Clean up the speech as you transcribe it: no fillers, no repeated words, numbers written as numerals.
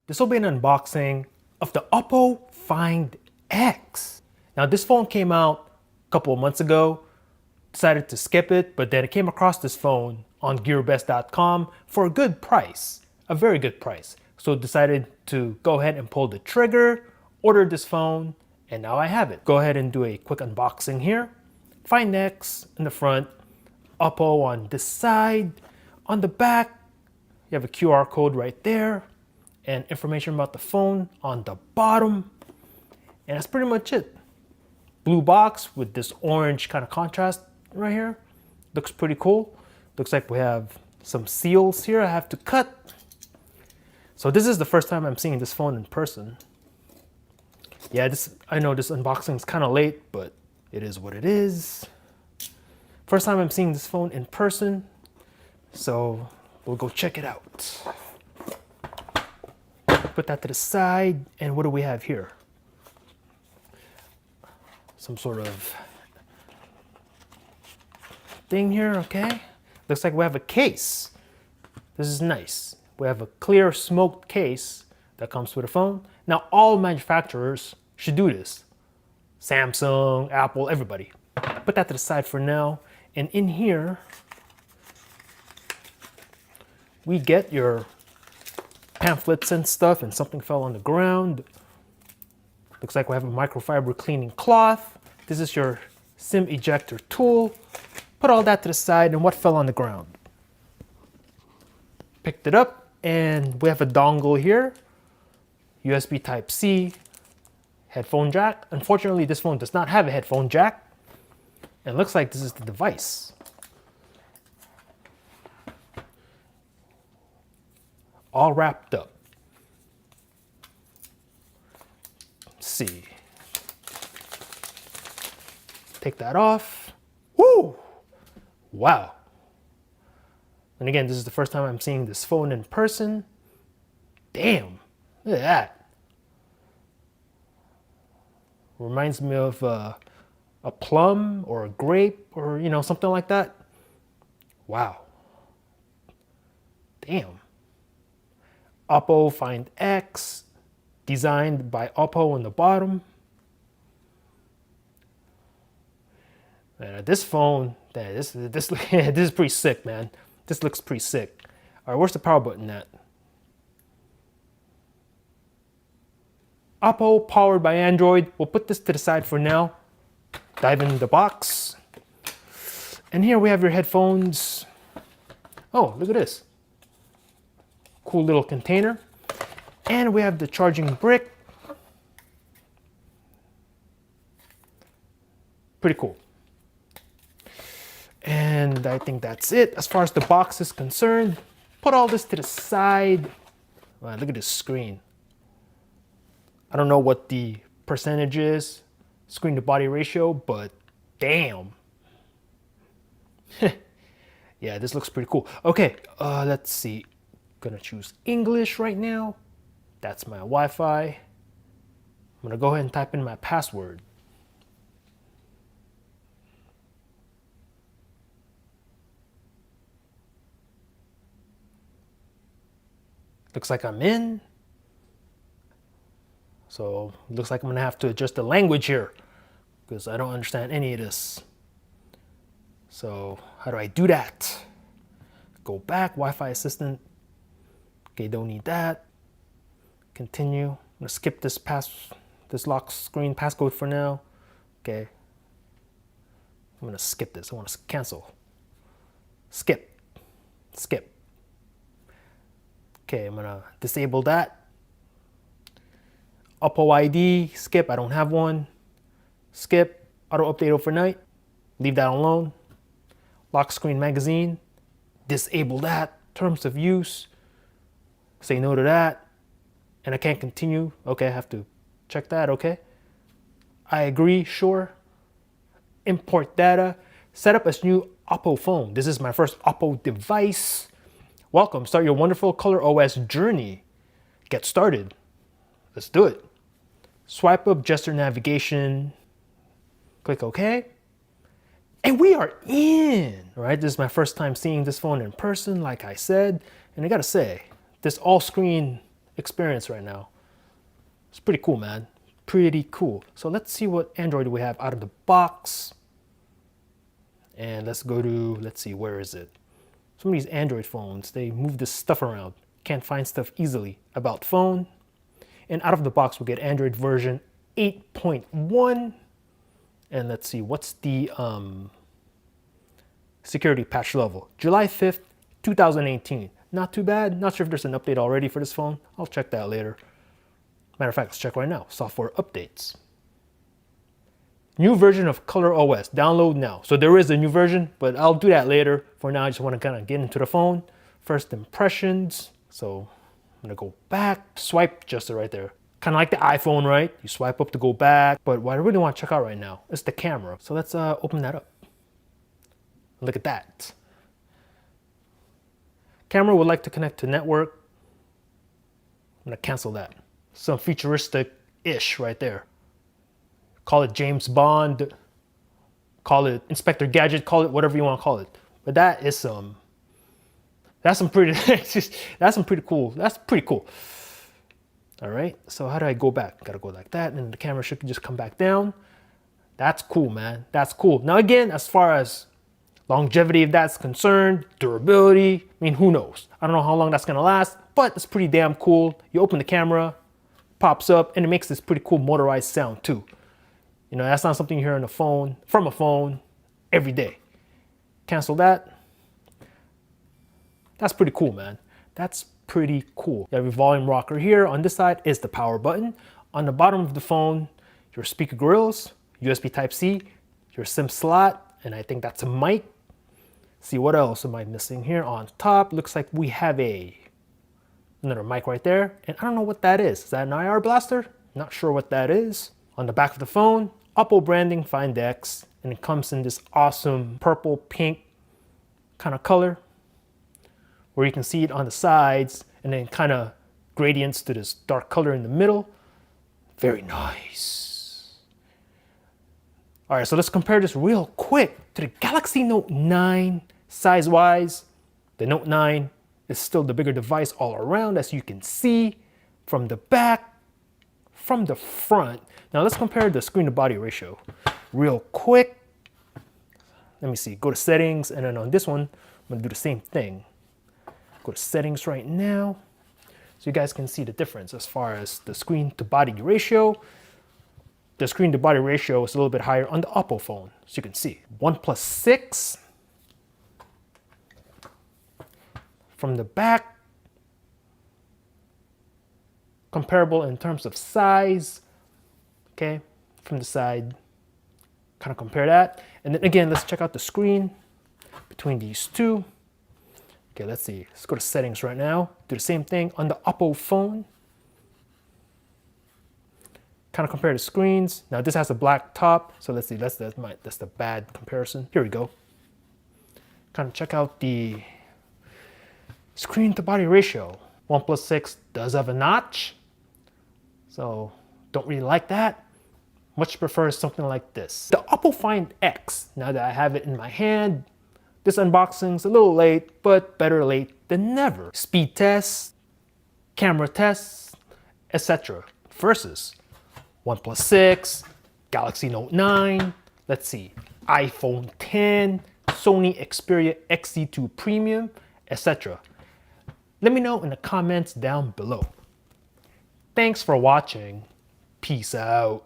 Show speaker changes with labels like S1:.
S1: This will be an unboxing of the Oppo Find X. Now this phone came out a couple of months ago, decided to skip it, but then I came across this phone on gearbest.com for a good price, a very good price. So decided to go ahead and pull the trigger, order this phone, and now I have it. Go ahead and do a quick unboxing here. Find X in the front, Oppo on this side. On the back, you have a QR code right there and information about the phone on the bottom. And that's pretty much it. Blue box with this orange kind of contrast right here. Looks pretty cool. Looks like we have some seals here I have to cut. So this is the first time I'm seeing this phone in person. Yeah, I know this unboxing is kind of late, but it is what it is. First time I'm seeing this phone in person. So we'll go check it out. Put that to the side, and what do we have here? Some sort of thing here, okay? Looks like we have a case. This is nice. We have a clear smoked case that comes with a phone. Now, all manufacturers should do this. Samsung, Apple, everybody. Put that to the side for now. And in here, we get your pamphlets and stuff, and something fell on the ground. Looks like we have a microfiber cleaning cloth. This is your SIM ejector tool. Put all that to the side, and what fell on the ground? Picked it up, and we have a dongle here. USB Type-C, headphone jack. Unfortunately, this phone does not have a headphone jack. And it looks like this is the device. All wrapped up. Let's see. Take that off. Woo! Wow. And again, this is the first time I'm seeing this phone in person. Damn, look at that. Reminds me of a plum or a grape or, you know, something like that. Wow. Damn. Oppo Find X, designed by Oppo on the bottom. This phone, this is pretty sick, man. This looks pretty sick. All right, where's the power button at? Oppo, powered by Android. We'll put this to the side for now. Dive into the box. And here we have your headphones. Oh, look at this. Cool little container. And we have the charging brick. Pretty cool. And I think that's it as far as the box is concerned. Put all this to the side. Wow, look at this screen. I don't know what the percentage is, screen to body ratio, but damn. Yeah, this looks pretty cool. Okay, let's see. Gonna choose English right now. That's my Wi-Fi. I'm gonna go ahead and type in my password. Looks like I'm in. So looks like I'm gonna have to adjust the language here because I don't understand any of this. So how do I do that? Go back, Wi-Fi assistant. Okay, don't need that. Continue. I'm gonna skip this lock screen passcode for now. Okay. I'm gonna skip this. I want to cancel. Skip. Skip. Okay, I'm gonna disable that. Oppo ID, skip, I don't have one. Skip, auto update overnight, leave that alone. Lock screen magazine, disable that. Terms of use, say no to that. And I can't continue. Okay, I have to check that, okay. I agree, sure. Import data, set up as new Oppo phone. This is my first Oppo device. Welcome, start your wonderful ColorOS journey. Get started. Let's do it. Swipe up, gesture navigation. Click OK. And we are in, right? This is my first time seeing this phone in person, like I said. And I gotta say, this all-screen experience right now. It's pretty cool, man. Pretty cool. So let's see what Android we have out of the box. And let's go to, let's see, where is it? Some of these Android phones, they move this stuff around. Can't find stuff easily. About phone. And out of the box, we'll get Android version 8.1. And let's see, what's the security patch level? July 5th, 2018. Not too bad. Not sure if there's an update already for this phone. I'll check that later. Matter of fact, let's check right now. Software updates. New version of Color OS. Download now. So there is a new version, but I'll do that later. For now, I just want to kind of get into the phone. First impressions. So I'm going to go back. Swipe gesture right there. Kind of like the iPhone, right? You swipe up to go back. But what I really want to check out right now is the camera. So let's open that up. Look at that. Camera would like to connect to network. I'm going to cancel that. Some futuristic-ish right there. Call it James Bond, call it Inspector Gadget, call it whatever you want to call it. But that's some pretty, that's pretty cool. All right, so how do I go back? Gotta go like that, and the camera should just come back down. That's cool, man. That's cool. Now again, as far as longevity, if that's concerned, durability, I mean, who knows? I don't know how long that's gonna last, but it's pretty damn cool. You open the camera, pops up, and it makes this pretty cool motorized sound too. You know, that's not something you hear on a phone, from a phone, every day. Cancel that. That's pretty cool, man. That's pretty cool. You have your volume rocker here. On this side is the power button. On the bottom of the phone, your speaker grills, USB Type-C, your SIM slot, and I think that's a mic. See, what else am I missing here? On top, looks like we have another mic right there. And I don't know what that is. Is that an IR blaster? Not sure what that is. On the back of the phone, Oppo branding, Find X, and it comes in this awesome purple pink kind of color where you can see it on the sides and then kind of gradients to this dark color in the middle. Very nice. All right, so let's compare this real quick to the Galaxy Note 9 size-wise. The Note 9 is still the bigger device all around, as you can see from the back, from the front. Now let's compare the screen to body ratio real quick. Let me see, go to settings, and then on this one, I'm gonna do the same thing. Go to settings right now, so you guys can see the difference as far as the screen to body ratio. The screen to body ratio is a little bit higher on the Oppo phone, so you can see. OnePlus 6. From the back, comparable in terms of size. Okay, from the side, kind of compare that. And then again, let's check out the screen between these two. Okay, let's see. Let's go to settings right now. Do the same thing on the Oppo phone. Kind of compare the screens. Now this has a black top, so let's see. That's the bad comparison. Here we go. Kind of check out the screen to body ratio. OnePlus 6 does have a notch, so don't really like that. Much prefer something like this. The Oppo Find X, now that I have it in my hand, this unboxing's a little late, but better late than never. Speed tests, camera tests, etc. versus OnePlus 6, Galaxy Note 9, let's see, iPhone 10, Sony Xperia XZ2 Premium, etc. Let me know in the comments down below. Thanks for watching. Peace out.